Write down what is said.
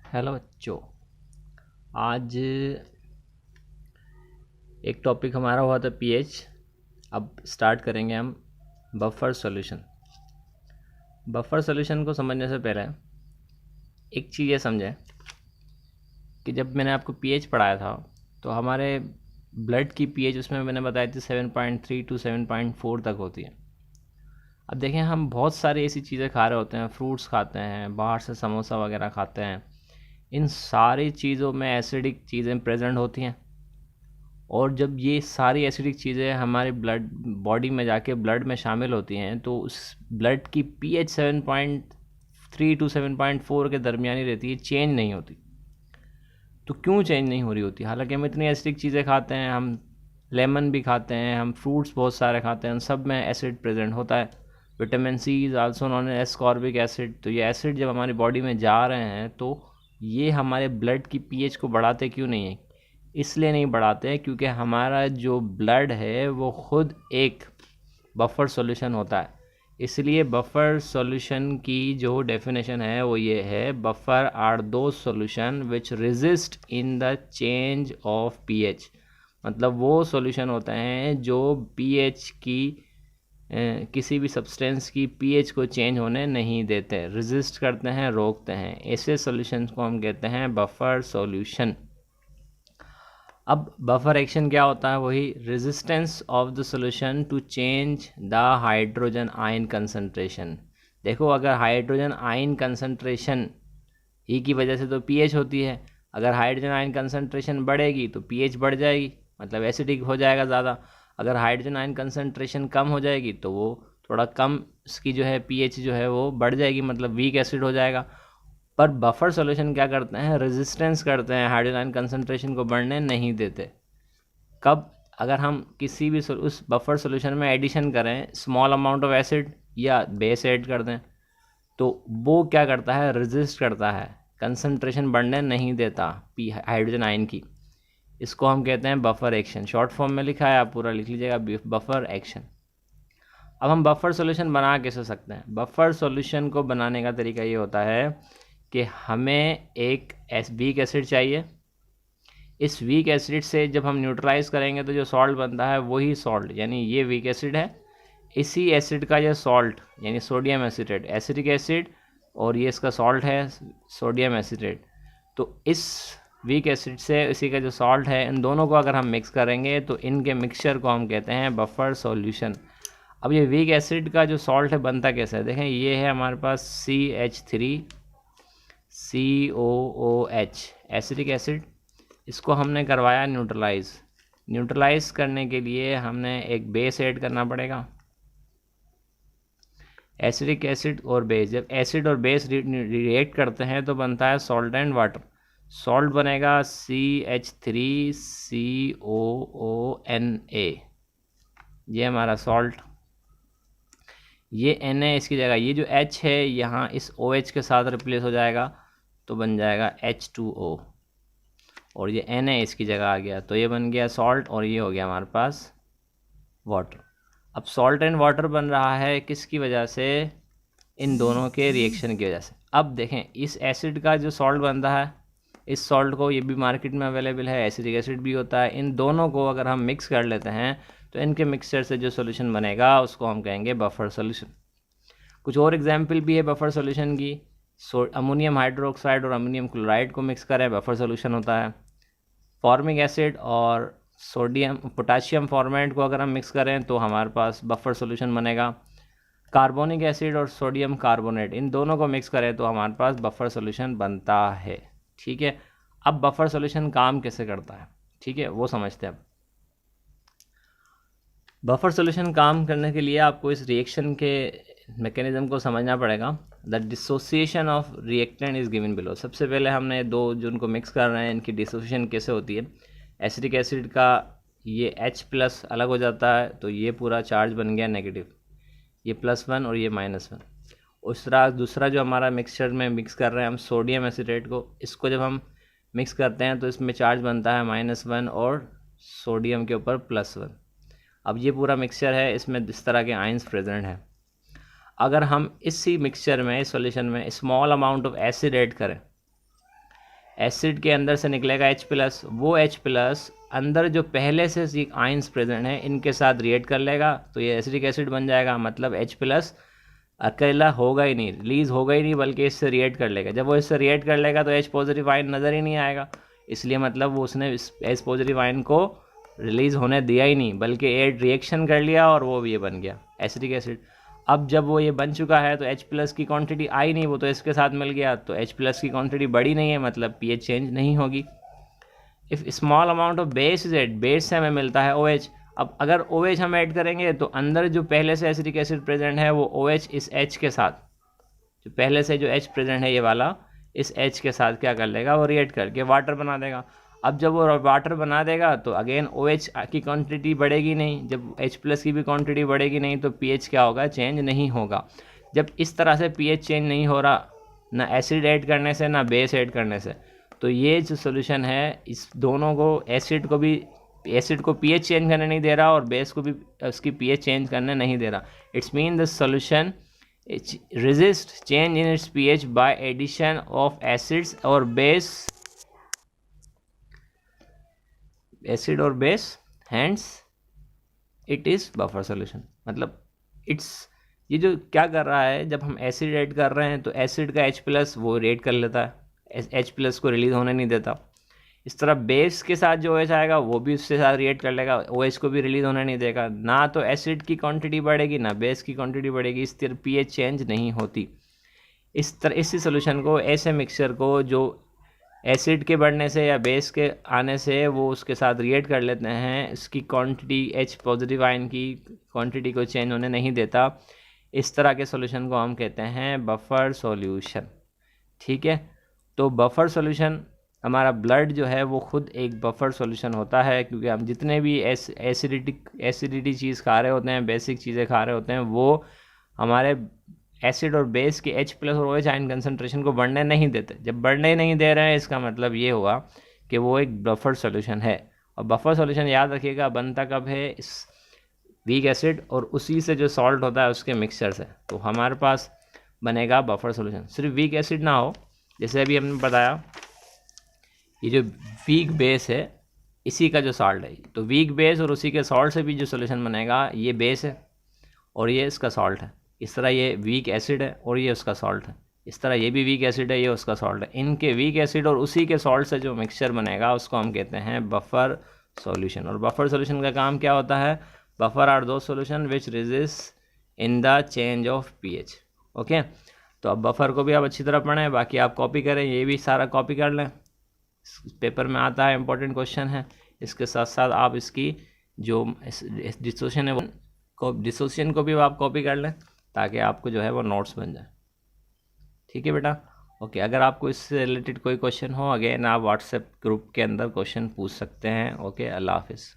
Hello बच्चों। आज एक टॉपिक हमारा हुआ था पीएच। अब स्टार्ट करेंगे हम बफर सॉल्यूशन। बफर सॉल्यूशन को समझने से पहले एक चीज़ ये समझें कि जब मैंने आपको पीएच पढ़ाया था तो हमारे ब्लड की पीएच उसमें मैंने बताई थी 7.3 टू 7.4 तक होती है। अब देखें, हम बहुत सारी ऐसी चीज़ें खा रहे होते हैं, फ्रूट्स खाते हैं, बाहर से समोसा वगैरह खाते हैं। इन सारी चीज़ों में एसिडिक चीज़ें प्रेजेंट होती हैं और जब ये सारी एसिडिक चीज़ें हमारे ब्लड बॉडी में जाके ब्लड में शामिल होती हैं तो उस ब्लड की पीएच 7.3 टू 7.4 के दरमियान ही रहती है, चेंज नहीं होती। तो क्यों चेंज नहीं हो रही होती? हालांकि हम इतनी एसिडिक चीज़ें खाते हैं, हम लेमन भी खाते हैं, हम फ्रूट्स बहुत सारे खाते हैं, उन सब में एसिड प्रेजेंट होता है। Vitamin C is also known as ascorbic acid. तो ये एसिड जब हमारी बॉडी में जा रहे हैं तो ये हमारे ब्लड की पीएच को बढ़ाते क्यों नहीं है? इसलिए नहीं बढ़ाते हैं क्योंकि हमारा जो ब्लड है वो खुद एक बफर सॉल्यूशन होता है। इसलिए बफर सॉल्यूशन की जो डेफिनेशन है वो ये है, बफर आर दो solution which resist in the change of pH. मतलब वो सॉल्यूशन होते हैं जो पीएच की किसी भी सब्सटेंस की पीएच को चेंज होने नहीं देते, रेजिस्ट करते हैं, रोकते हैं। ऐसे सॉल्यूशंस को हम कहते हैं बफर सॉल्यूशन। अब बफर एक्शन क्या होता है? वही resistance of the solution to change the hydrogen ion concentration. देखो, अगर हाइड्रोजन आयन कंसंट्रेशन ही की वजह से तो पीएच होती है। अगर हाइड्रोजन आयन कंसंट्रेशन बढ़ेगी तो पीएच बढ़ जाएगी, मतलब एसिडिक हो जाएगा ज़्यादा। अगर हाइड्रोजन आयन कंसंट्रेशन कम हो जाएगी तो वो थोड़ा कम, इसकी जो है पीएच जो है वो बढ़ जाएगी, मतलब वीक एसिड हो जाएगा। पर बफर सॉल्यूशन क्या करते हैं? रेजिस्टेंस करते हैं, हाइड्रोजन आयन कंसंट्रेशन को बढ़ने नहीं देते। कब? अगर हम किसी भी उस बफर सॉल्यूशन में एडिशन करें स्मॉल अमाउंट ऑफ एसिड या बेस ऐड कर दें तो वो क्या करता है? रेजिस्ट करता है, कंसंट्रेशन बढ़ने नहीं देता पी हाइड्रोजन आयन की। इसको हम कहते हैं बफर एक्शन। शॉर्ट फॉर्म में लिखा है, आप पूरा लिख लीजिएगा, बफर एक्शन। अब हम बफर सॉल्यूशन बना कैसे सकते हैं? बफर सॉल्यूशन को बनाने का तरीका ये होता है कि हमें एक वीक एसिड चाहिए। इस वीक एसिड से जब हम न्यूट्रलाइज करेंगे तो जो सॉल्ट बनता है वही सॉल्ट, यानी ये वीक एसिड है, इसी एसिड का ये सॉल्ट यानी सोडियम एसिटेट, एसिडिक एसिड, और ये इसका सॉल्ट है सोडियम एसिटेट। तो इस वीक एसिड से इसी का जो सॉल्ट है, इन दोनों को अगर हम मिक्स करेंगे तो इनके मिक्सचर को हम कहते हैं बफर सॉल्यूशन। अब ये वीक एसिड का जो सॉल्ट है बनता कैसे है? देखें, ये है हमारे पास CH3COOH एसिडिक एसिड। इसको हमने करवाया न्यूट्रलाइज। न्यूट्रलाइज करने के लिए हमने एक बेस ऐड करना पड़ेगा। एसिडिक एसिड और बेस, जब एसिड और बेस रिएक्ट करते हैं तो बनता है सॉल्ट एंड वाटर। सॉल्ट बनेगा CH3COONA, ये हमारा सॉल्ट। ये Na इसकी जगह, ये जो H है यहाँ इस OH के साथ रिप्लेस हो जाएगा तो बन जाएगा H2O, और ये Na इसकी जगह आ गया तो ये बन गया सॉल्ट, और ये हो गया हमारे पास वाटर। अब सॉल्ट एंड वाटर बन रहा है किसकी वजह से? इन दोनों के रिएक्शन की वजह से। अब देखें, इस एसिड का जो सॉल्ट बनता है, इस सॉल्ट को, ये भी मार्केट में अवेलेबल है, एसिडिक एसिड भी होता है। इन दोनों को अगर हम मिक्स कर लेते हैं तो इनके मिक्सचर से जो सोल्यूशन बनेगा उसको हम कहेंगे बफर सोल्यूशन। कुछ और एग्जाम्पल भी है बफर सोल्यूशन की। अमोनियम हाइड्रोक्साइड और अमोनियम क्लोराइड को मिक्स करें, बफर सोल्यूशन होता है। फॉर्मिक एसिड और सोडियम पोटाशियम फॉर्मेट को अगर हम मिक्स करें तो हमारे पास बफर सॉल्यूशन बनेगा। कार्बोनिक एसिड और सोडियम कार्बोनेट, इन दोनों को मिक्स करें तो हमारे पास बफर सॉल्यूशन बनता है। ठीक है, अब बफर सॉल्यूशन काम कैसे करता है, ठीक है, वो समझते हैं। अब बफर सॉल्यूशन काम करने के लिए आपको इस रिएक्शन के मैकेनिज्म को समझना पड़ेगा। The dissociation of reactant is given below. सबसे पहले हमने दो जो उनको मिक्स कर रहे हैं इनकी डिसोसिएशन कैसे होती है। एसिडिक एसिड का ये H+ अलग हो जाता है तो ये पूरा चार्ज बन गया नेगेटिव, ये +1 और ये -1। उस तरह दूसरा जो हमारा मिक्सचर में मिक्स कर रहे हैं हम सोडियम एसिटेट को, इसको जब हम मिक्स करते हैं तो इसमें चार्ज बनता है -1 और सोडियम के ऊपर +1। अब ये पूरा मिक्सचर है, इसमें इस तरह के आयंस प्रेजेंट हैं। अगर हम इसी मिक्सचर में, इस सॉल्यूशन में small amount of acid add करें एसिड के अंदर से निकलेगा H+, वो H+ अंदर जो पहले से आयंस प्रेजेंट हैं इनके साथ रिएक्ट कर लेगा, तो ये एसिडिक एसिड बन जाएगा। मतलब H+ अकेला होगा ही नहीं, रिलीज होगा ही नहीं, बल्कि इससे रिएक्ट कर लेगा। जब वो इससे रिएक्ट कर लेगा तो H+ आयन नज़र ही नहीं आएगा, इसलिए मतलब वो उसने H+ आयन को रिलीज़ होने दिया ही नहीं, बल्कि एड रिएक्शन कर लिया और वो ये बन गया एसिडिक एसिड। अब जब वो ये बन चुका है तो H+ की क्वांटिटी आई नहीं, वो तो इसके साथ मिल गया, तो H+ की क्वांटिटी बढ़ी नहीं है, मतलब pH चेंज नहीं होगी। If small amount of base is add, base से हमें मिलता है OH। अब अगर OH हम ऐड करेंगे तो अंदर जो पहले से एसिडिक एसिड प्रेजेंट है वो OH इस H के साथ, जो पहले से जो H प्रेजेंट है ये वाला, इस H के साथ क्या कर लेगा, वो रिएक्ट करके वाटर बना देगा। अब जब वो वाटर बना देगा तो अगेन OH की क्वांटिटी बढ़ेगी नहीं, जब H+ की भी क्वांटिटी बढ़ेगी नहीं तो pH क्या होगा, चेंज नहीं होगा। जब इस तरह से pH चेंज नहीं हो रहा, ना एसिड ऐड करने से ना बेस ऐड करने से, तो ये जो सोल्यूशन है इस दोनों को, एसिड को pH चेंज करने नहीं दे रहा और बेस को भी उसकी pH चेंज करने नहीं दे रहा। It's mean the solution resist change in its pH by addition of acids or base, acid or base, hence it is buffer solution। मतलब इट्स ये जो क्या कर रहा है, जब हम एसिड ऐड कर रहे हैं तो एसिड का H+ वो रिएक्ट कर लेता है, H+ को रिलीज होने नहीं देता। इस तरह बेस के साथ जो OH आएगा वो भी उसके साथ रिएक्ट कर लेगा, OH को भी रिलीज होने नहीं देगा। ना तो एसिड की क्वांटिटी बढ़ेगी ना बेस की क्वांटिटी बढ़ेगी, इस तरह pH चेंज नहीं होती। इसी सोल्यूशन को, ऐसे मिक्सचर को जो एसिड के बढ़ने से या बेस के आने से वो उसके साथ रिएक्ट कर लेते हैं, इसकी क्वांटिटी H+ आयन की क्वांटिटी को चेंज होने नहीं देता, इस तरह के सोल्यूशन को हम कहते हैं बफर सॉल्यूशन। ठीक है, तो बफर सॉल्यूशन, हमारा ब्लड जो है वो खुद एक बफर सॉल्यूशन होता है, क्योंकि हम जितने भी एसिडिटी चीज़ खा रहे होते हैं, बेसिक चीज़ें खा रहे होते हैं, वो हमारे एसिड और बेस के H+ और OH आयन कंसनट्रेशन को बढ़ने नहीं देते। जब बढ़ने नहीं दे रहे हैं इसका मतलब ये हुआ कि वो एक बफर सॉल्यूशन है। और बफर सॉल्यूशन याद रखिएगा बनता कब है, इस वीक एसिड और उसी से जो सॉल्ट होता है उसके मिक्सचर से, तो हमारे पास बनेगा बफर सॉल्यूशन। सिर्फ वीक एसिड ना हो, जैसे अभी हमने बताया ये जो वीक बेस है इसी का जो सॉल्ट है, तो वीक बेस और उसी के सॉल्ट से भी जो सोल्यूशन बनेगा, ये बेस है और ये इसका सॉल्ट है। इस तरह ये वीक एसिड है और ये उसका सॉल्ट है, इस तरह ये भी वीक एसिड है, ये उसका सॉल्ट है। इनके वीक एसिड और उसी के सॉल्ट से जो मिक्सचर बनेगा उसको हम कहते हैं बफर सॉल्यूशन। और बफर सॉल्यूशन का काम क्या होता है, बफर आर दो solution which resist in the change of pH। Okay, तो अब बफर को भी आप अच्छी तरह पढ़ें, बाकी आप कॉपी करें, ये भी सारा कॉपी कर लें, पेपर में आता है, इंपॉर्टेंट क्वेश्चन है। इसके साथ साथ आप इसकी जो डिसोसिएशन है वो डिसोसिएशन को भी आप कॉपी कर लें, ताकि आपको जो है वो नोट्स बन जाए। ठीक है बेटा, ओके। अगर आपको इससे रिलेटेड कोई क्वेश्चन हो, अगेन आप व्हाट्सएप ग्रुप के अंदर क्वेश्चन पूछ सकते हैं। ओके, अल्लाह हाफिज़।